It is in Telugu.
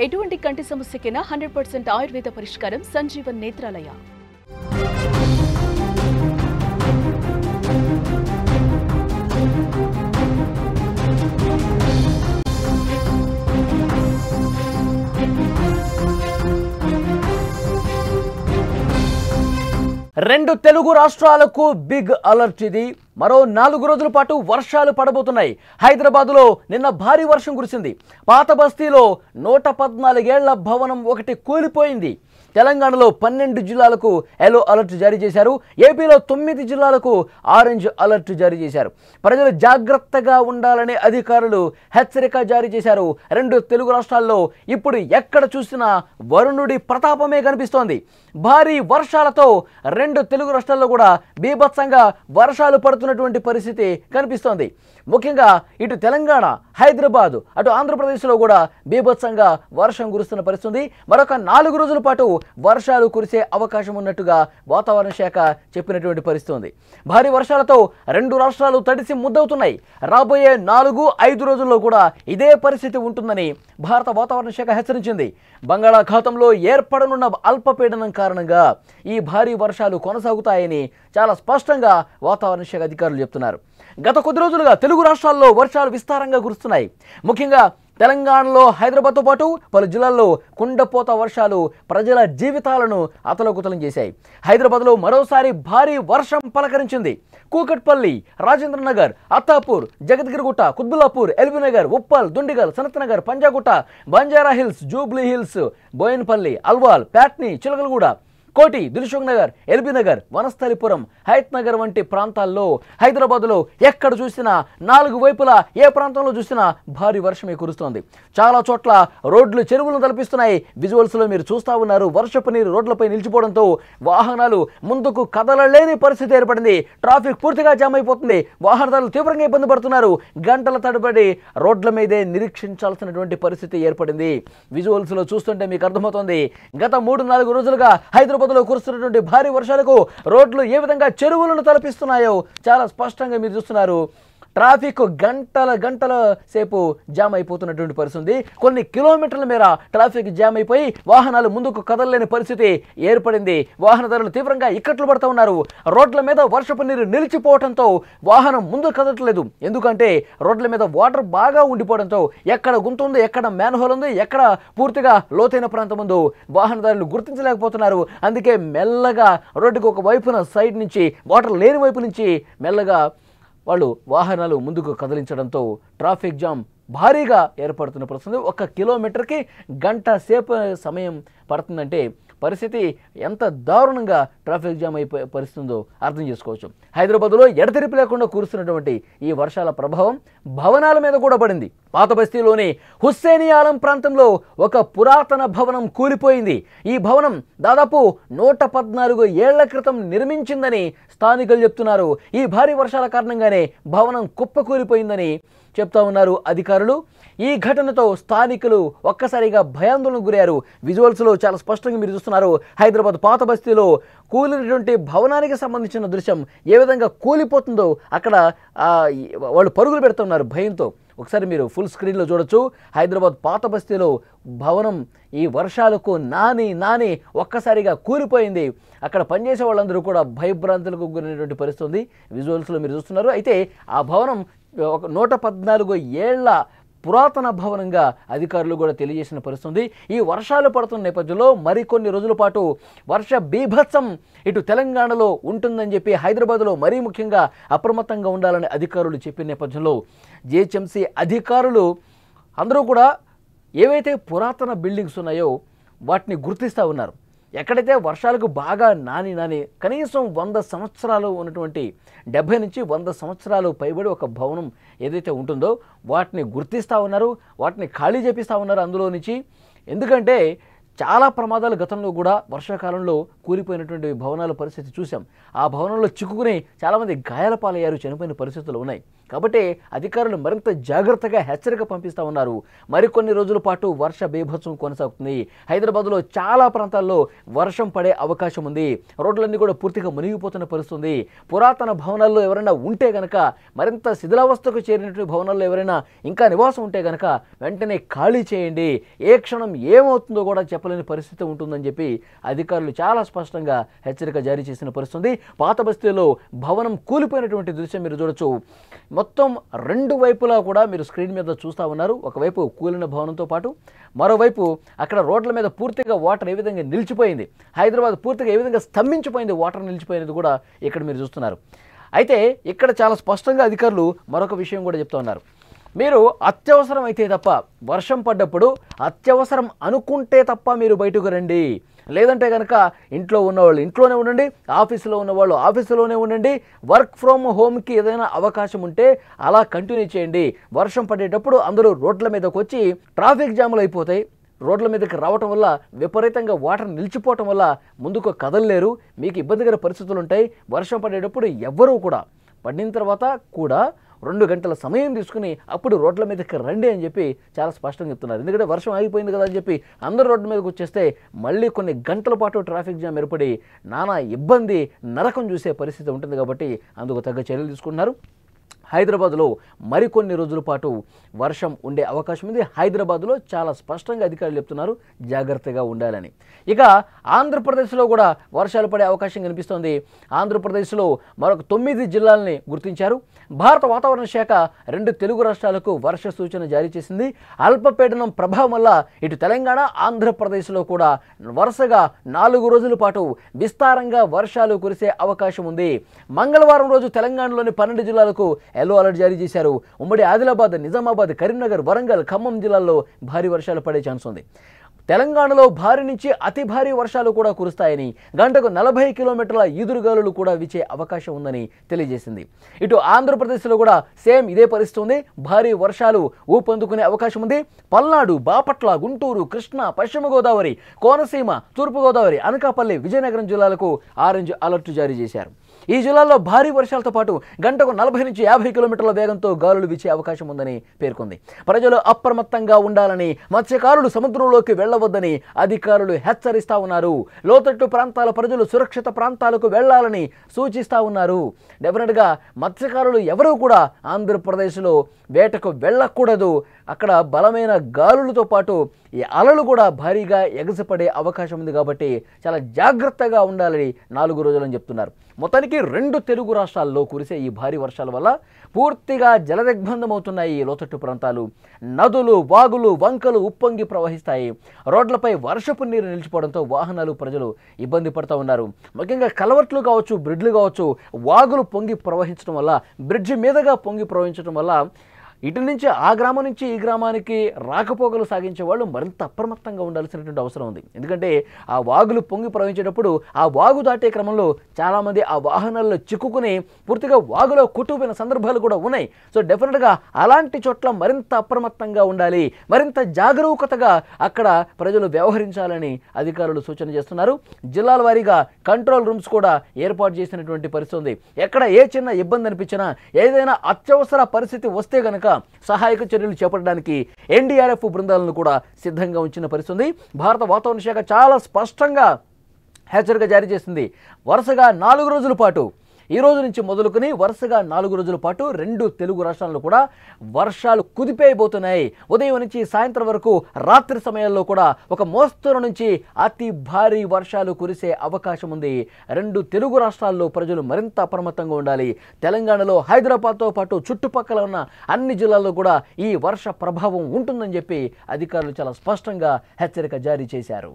ఎటువంటి కంటి సమస్యకైనా 100% ఆయుర్వేద పరిష్కారం సంజీవన్ నేత్రాలయ. రెండు తెలుగు రాష్ట్రాలకు బిగ్ అలర్ట్ ఇది. మరో 4 రోజుల పాటు వర్షాలు పడబోతున్నాయి. హైదరాబాద్లో నిన్న భారీ వర్షం కురిసింది. పాత బస్తీలో 114 ఏళ్ల భవనం ఒకటి కూలిపోయింది. తెలంగాణలో 12 జిల్లాలకు ఎల్లో అలర్ట్ జారీ చేశారు. ఏపీలో 9 జిల్లాలకు ఆరెంజ్ అలర్ట్ జారీ చేశారు. ప్రజలు జాగ్రత్తగా ఉండాలని అధికారులు హెచ్చరిక జారీ చేశారు. 2 తెలుగు రాష్ట్రాల్లో ఇప్పుడు ఎక్కడ చూసినా వరుణుడి ప్రతాపమే కనిపిస్తోంది. భారీ వర్షాలతో 2 తెలుగు రాష్ట్రాల్లో కూడా బీభత్సంగా వర్షాలు పడుతున్నటువంటి పరిస్థితి కనిపిస్తోంది. ముఖ్యంగా ఇటు తెలంగాణ, హైదరాబాద్, అటు ఆంధ్రప్రదేశ్లో కూడా బీభత్సంగా వర్షం కురుస్తున్న పరిస్థితి. మరొక 4 రోజుల పాటు వర్షాలు కురిసే అవకాశం ఉన్నట్టుగా వాతావరణ శాఖ చెప్పినటువంటి పరిస్థితి ఉంది. భారీ వర్షాలతో 2 రాష్ట్రాలు తడిసి ముద్దవుతున్నాయి. రాబోయే 4-5 రోజుల్లో కూడా ఇదే పరిస్థితి ఉంటుందని భారత వాతావరణ శాఖ హెచ్చరించింది. బంగాళాఖాతంలో ఏర్పడనున్న అల్పపీడనం కారణంగా ఈ భారీ వర్షాలు కొనసాగుతాయని చాలా స్పష్టంగా వాతావరణ శాఖ అధికారులు చెప్తున్నారు. గత కొద్ది రోజులుగా తెలుగు రాష్ట్రాల్లో వర్షాలు విస్తారంగా కురుస్తున్నాయి. ముఖ్యంగా తెలంగాణలో హైదరాబాద్తో పాటు పలు జిల్లాల్లో కుండపోత వర్షాలు ప్రజల జీవితాలను అతలకుతలం చేశాయి. హైదరాబాద్లో మరోసారి భారీ వర్షం పలకరించింది. Kukatpally, Rajendranagar, Attapur, Jagadgirigutta, Quthbullapur, LB Nagar, Uppal, Dundigal, Sanathnagar, Panjagutta, Banjara Hills, Jubilee Hills, Bowenpally, Alwal, Patny, Chilakalguda, Koti, Dilsukh Nagar, LB Nagar, Vanasthalipuram, Hayath Nagar వంటి ప్రాంతాల్లో హైదరాబాద్లో ఎక్కడ చూసినా 4 వైపులా ఏ ప్రాంతంలో చూసినా భారీ వర్షమే కురుస్తోంది. చాలా చోట్ల రోడ్లు చెరువులను తలపిస్తున్నాయి. విజువల్స్లో మీరు చూస్తూ ఉన్నారు. వర్షపు నీరు రోడ్లపై నిలిచిపోవడంతో వాహనాలు ముందుకు కదలలేని పరిస్థితి ఏర్పడింది. ట్రాఫిక్ పూర్తిగా జామ్ అయిపోతుంది. వాహనదారులు తీవ్రంగా ఇబ్బంది పడుతున్నారు. గంటల తడబడి రోడ్ల మీదే నిరీక్షించాల్సినటువంటి పరిస్థితి ఏర్పడింది. విజువల్స్లో చూస్తుంటే మీకు అర్థమవుతోంది. గత 3-4 రోజులుగా హైదరాబాద్లో కురుస్తున్నటువంటి భారీ వర్షాలకు రోడ్లు ఏ విధంగా చెరువులను తలపిస్తున్నాయో చాలా స్పష్టంగా మీరు చూస్తున్నారు. ట్రాఫిక్ గంటల సేపు జామ్ అయిపోతున్నటువంటి పరిస్థితి. కొన్ని కిలోమీటర్ల మేర ట్రాఫిక్ జామ్ అయిపోయి వాహనాలు ముందుకు కదలలేని పరిస్థితి ఏర్పడింది. వాహనదారులు తీవ్రంగా ఇక్కట్లు పడుతూ ఉన్నారు. రోడ్ల మీద వర్షపు నీరు నిలిచిపోవడంతో వాహనం ముందుకు కదలట్లేదు. ఎందుకంటే రోడ్ల మీద వాటర్ బాగా ఉండిపోవడంతో ఎక్కడ గుంత ఉంది, ఎక్కడ మ్యాన్హోల్ ఉంది, ఎక్కడ పూర్తిగా లోతైన ప్రాంతం ఉందో వాహనదారులు గుర్తించలేకపోతున్నారు. అందుకే మెల్లగా రోడ్డుకు ఒక వైపున సైడ్ నుంచి వాటర్ లేని వైపు నుంచి మెల్లగా వాళ్ళు వాహనాలు ముందుకు కదిలించడంతో ట్రాఫిక్ జామ్ భారీగా ఏర్పడుతున్న పరిస్థితి. 1 కిలోమీటర్కి గంట సేపు సమయం పడుతుందంటే పరిస్థితి ఎంత దారుణంగా ట్రాఫిక్ జామ్ అయిపోయే పరిస్థితుందో అర్థం చేసుకోవచ్చు. హైదరాబాద్లో ఎడతెరిపి లేకుండా కురుస్తున్నటువంటి ఈ వర్షాల ప్రభావం భవనాల మీద కూడా పడింది. పాత బస్తీలోని హుస్సేనియాలం ప్రాంతంలో ఒక పురాతన భవనం కూలిపోయింది. ఈ భవనం దాదాపు 114 ఏళ్ల క్రితం నిర్మించిందని స్థానికులు చెప్తున్నారు. ఈ భారీ వర్షాల కారణంగానే భవనం కుప్పకూలిపోయిందని చెప్తా ఉన్నారు అధికారులు. ఈ ఘటనతో స్థానికులు ఒక్కసారిగా భయాందోళనకు గురయ్యారు. విజువల్స్లో చాలా స్పష్టంగా మీరు చూస్తున్నారు. హైదరాబాద్ పాత బస్తీలో కూలినటువంటి భవనానికి సంబంధించిన దృశ్యం ఏ విధంగా కూలిపోతుందో అక్కడ వాళ్ళు పరుగులు పెడుతున్నారు భయంతో. ఒకసారి మీరు ఫుల్ స్క్రీన్లో చూడొచ్చు. హైదరాబాద్ పాత బస్తీలో భవనం ఈ వర్షాలకు నాని ఒక్కసారిగా కూలిపోయింది. అక్కడ పనిచేసే వాళ్ళందరూ కూడా భయభ్రాంతులకు గురైనటువంటి పరిస్థితి విజువల్స్లో మీరు చూస్తున్నారు. అయితే ఆ భవనం 114 ఏళ్ల పురాతన భవనంగా అధికారులు కూడా తెలియజేసిన పరిస్థితి. ఈ వర్షాలు పడుతున్న నేపథ్యంలో మరికొన్ని రోజుల పాటు వర్ష బీభత్సం ఇటు తెలంగాణలో ఉంటుందని చెప్పి హైదరాబాద్లో మరీ ముఖ్యంగా అప్రమత్తంగా ఉండాలని అధికారులు చెప్పిన నేపథ్యంలో జిహెచ్ఎంసీ అధికారులు అందరూ కూడా ఏవైతే పురాతన బిల్డింగ్స్ ఉన్నాయో వాటిని గుర్తిస్తూ ఉన్నారు. ఎక్కడైతే వర్షాలకు బాగా నాని కనీసం 100 సంవత్సరాలు ఉన్నటువంటి 70 నుంచి 100 సంవత్సరాలు పైబడి ఒక భవనం ఏదైతే ఉంటుందో వాటిని గుర్తిస్తూ ఉన్నారు. వాటిని ఖాళీ చేపిస్తూ ఉన్నారు అందులో నుంచి. ఎందుకంటే చాలా ప్రమాదాలు గతంలో కూడా వర్షాకాలంలో కూలిపోయినటువంటి భవనాల పరిస్థితి చూసాం. ఆ భవనంలో చిక్కుకుని చాలామంది గాయాల పాలయ్యారు, చనిపోయిన పరిస్థితులు ఉన్నాయి. కాబట్టి అధికారులు మరింత జాగ్రత్తగా హెచ్చరిక పంపిస్తూ ఉన్నారు. మరికొన్ని రోజుల పాటు వర్ష బీభత్సం కొనసాగుతుంది. హైదరాబాద్లో చాలా ప్రాంతాల్లో వర్షం పడే అవకాశం ఉంది. రోడ్లన్నీ కూడా పూర్తిగా మునిగిపోతున్న పరిస్థితుంది. పురాతన భవనాల్లో ఎవరైనా ఉంటే గనక, మరింత శిథిలావస్థకు చేరినటువంటి భవనాల్లో ఎవరైనా ఇంకా నివాసం ఉంటే గనక వెంటనే ఖాళీ చేయండి. ఏ క్షణం ఏమవుతుందో కూడా చెప్పలేని పరిస్థితి ఉంటుందని చెప్పి అధికారులు చాలా స్పష్టంగా హెచ్చరిక జారీ చేసిన పరిస్థితి. పాత బస్తీలో భవనం కూలిపోయినటువంటి దృశ్యం మీరు చూడొచ్చు. మొత్తం రెండు వైపులా కూడా మీరు స్క్రీన్ మీద చూస్తూ ఉన్నారు. ఒకవైపు కూలిన భవనంతో పాటు మరోవైపు అక్కడ రోడ్ల మీద పూర్తిగా వాటర్ ఏ విధంగా నిలిచిపోయింది, హైదరాబాద్ పూర్తిగా ఏ విధంగా స్తంభించిపోయింది, వాటర్ నిలిచిపోయినది కూడా ఇక్కడ మీరు చూస్తున్నారు. అయితే ఇక్కడ చాలా స్పష్టంగా అధికారులు మరొక విషయం కూడా చెప్తా ఉన్నారు. మీరు అత్యవసరం అయితే తప్ప, వర్షం పడ్డప్పుడు అత్యవసరం అనుకుంటే తప్ప మీరు బయటకు రండి. లేదంటే కనుక ఇంట్లో ఉన్నవాళ్ళు ఇంట్లోనే ఉండండి, ఆఫీసులో ఉన్నవాళ్ళు ఆఫీసులోనే ఉండండి. వర్క్ ఫ్రమ్ హోమ్కి ఏదైనా అవకాశం ఉంటే అలా కంటిన్యూ చేయండి. వర్షం పడేటప్పుడు అందరూ రోడ్ల మీదకి వచ్చి ట్రాఫిక్ జాములు అయిపోతాయి. రోడ్ల మీదకి రావటం వల్ల విపరీతంగా వాటర్ నిలిచిపోవటం వల్ల ముందుకు కదలలేరు, మీకు ఇబ్బందికర పరిస్థితులు ఉంటాయి. వర్షం పడేటప్పుడు ఎవ్వరూ కూడా పడిన తర్వాత కూడా 2 గంటల సమయం తీసుకుని అప్పుడు రోడ్ల మీదకి రండి అని చెప్పి చాలా స్పష్టంగా చెప్తున్నారు. ఎందుకంటే వర్షం ఆగిపోయింది కదా అని చెప్పి అందరూ రోడ్ల మీదకి వచ్చేస్తే మళ్ళీ కొన్ని గంటల పాటు ట్రాఫిక్ జామ్ ఏర్పడి నానా ఇబ్బంది, నరకం చూసే పరిస్థితి ఉంటుంది. కాబట్టి అందుకు తగ్గ చర్యలు తీసుకుంటున్నారు. హైదరాబాద్లో మరికొన్ని రోజుల పాటు వర్షం ఉండే అవకాశం ఉంది. హైదరాబాద్లో చాలా స్పష్టంగా అధికారులు చెప్తున్నారు జాగ్రత్తగా ఉండాలని. ఇక ఆంధ్రప్రదేశ్లో కూడా వర్షాలు పడే అవకాశం కనిపిస్తోంది. ఆంధ్రప్రదేశ్లో మరొక 9 జిల్లాలని గుర్తించారు. భారత వాతావరణ శాఖ 2 తెలుగు రాష్ట్రాలకు వర్ష సూచన జారీ చేసింది. అల్పపీడనం ప్రభావం వల్ల ఇటు తెలంగాణ, ఆంధ్రప్రదేశ్లో కూడా వరుసగా 4 రోజుల పాటు విస్తారంగా వర్షాలు కురిసే అవకాశం ఉంది. మంగళవారం రోజు తెలంగాణలోని 12 జిల్లాలకు ఎల్లో అలర్ట్ జారీ చేశారు. ఉమ్మడి ఆదిలాబాద్, నిజామాబాద్, కరీంనగర్, వరంగల్, ఖమ్మం జిల్లాల్లో భారీ వర్షాలు పడే ఛాన్స్ ఉంది. తెలంగాణలో భారీ నుంచి అతి భారీ వర్షాలు కూడా కురుస్తాయని, గంటకు 40 కిలోమీటర్ల ఈదురుగాలులు కూడా వీచే అవకాశం ఉందని తెలియజేసింది. ఇటు ఆంధ్రప్రదేశ్లో కూడా సేమ్ ఇదే పరిస్థితి ఉంది. భారీ వర్షాలు ఊపందుకునే అవకాశం ఉంది. పల్నాడు, బాపట్ల, గుంటూరు, కృష్ణా, పశ్చిమ గోదావరి, కోనసీమ, తూర్పుగోదావరి, అనకాపల్లి, విజయనగరం జిల్లాలకు ఆరెంజ్ అలర్ట్ జారీ చేశారు. ఈ జిల్లాల్లో భారీ వర్షాలతో పాటు గంటకు 40 నుంచి 50 కిలోమీటర్ల వేగంతో గాలులు వీచే అవకాశం ఉందని పేర్కొంది. ప్రజలు అప్రమత్తంగా ఉండాలని, మత్స్యకారులు సముద్రంలోకి వెళ్లవద్దని అధికారులు హెచ్చరిస్తా ఉన్నారు. లోతట్టు ప్రాంతాల ప్రజలు సురక్షిత ప్రాంతాలకు వెళ్లాలని సూచిస్తా ఉన్నారు. డెఫినెట్గా మత్స్యకారులు ఎవరూ కూడా ఆంధ్రప్రదేశ్లో వేటకు వెళ్ళకూడదు. అక్కడ బలమైన గాలులతో పాటు ఈ అలలు కూడా భారీగా ఎగసిపడే అవకాశం ఉంది. కాబట్టి చాలా జాగ్రత్తగా ఉండాలని 4 రోజులని చెప్తున్నారు. మొత్తానికి 2 తెలుగు రాష్ట్రాల్లో కురిసే ఈ భారీ వర్షాల వల్ల పూర్తిగా జలదిగ్బంధమవుతున్నాయి ఈ లోతట్టు ప్రాంతాలు. నదులు, వాగులు, వంకలు ఉప్పొంగి ప్రవహిస్తాయి. రోడ్లపై వర్షపు నీరు నిలిచిపోవడంతో వాహనాలు, ప్రజలు ఇబ్బంది పడుతూ ఉన్నారు. ముఖ్యంగా కలవట్లు కావచ్చు, బ్రిడ్జ్లు కావచ్చు, వాగులు పొంగి ప్రవహించడం వల్ల, బ్రిడ్జి మీదుగా పొంగి ప్రవహించడం వల్ల ఇటు నుంచి ఆ గ్రామం నుంచి ఈ గ్రామానికి రాకపోకలు సాగించే వాళ్ళు మరింత అప్రమత్తంగా ఉండాల్సినటువంటి అవసరం ఉంది. ఎందుకంటే ఆ వాగులు పొంగి ప్రవహించేటప్పుడు ఆ వాగు దాటే క్రమంలో చాలామంది ఆ వాహనాల్లో చిక్కుకుని పూర్తిగా వాగులో కొట్టుకుపోయిన సందర్భాలు కూడా ఉన్నాయి. సో డెఫినెట్గా అలాంటి చోట్ల మరింత అప్రమత్తంగా ఉండాలి, మరింత జాగరూకతగా అక్కడ ప్రజలు వ్యవహరించాలని అధికారులు సూచన చేస్తున్నారు. జిల్లాల వారీగా కంట్రోల్ రూమ్స్ కూడా ఏర్పాటు చేసినటువంటి పరిస్థితి ఉంది. ఎక్కడ ఏ చిన్న ఇబ్బంది అనిపించినా, ఏదైనా అత్యవసర పరిస్థితి వస్తే కనుక సహాయక చర్యలు చేపట్టడానికి ఎన్డీఆర్ఎఫ్ బృందాలను కూడా సిద్ధంగా ఉంచిన పరిస్థితి. భారత వాతావరణ శాఖ చాలా స్పష్టంగా హెచ్చరిక జారీ చేసింది. వరుసగా 4 రోజుల పాటు, ఈ రోజు నుంచి మొదలుకొని వరుసగా 4 రోజుల పాటు 2 తెలుగు రాష్ట్రాల్లో కూడా వర్షాలు కుదిపేయబోతున్నాయి. ఉదయం నుంచి సాయంత్రం వరకు, రాత్రి సమయాల్లో కూడా ఒక మోస్తరు నుంచి అతి భారీ వర్షాలు కురిసే అవకాశం ఉంది. 2 తెలుగు రాష్ట్రాల్లో ప్రజలు మరింత అప్రమత్తంగా ఉండాలి. తెలంగాణలో హైదరాబాద్తో పాటు చుట్టుపక్కల ఉన్న అన్ని జిల్లాల్లో కూడా ఈ వర్ష ప్రభావం ఉంటుందని చెప్పి అధికారులు చాలా స్పష్టంగా హెచ్చరిక జారీ చేశారు.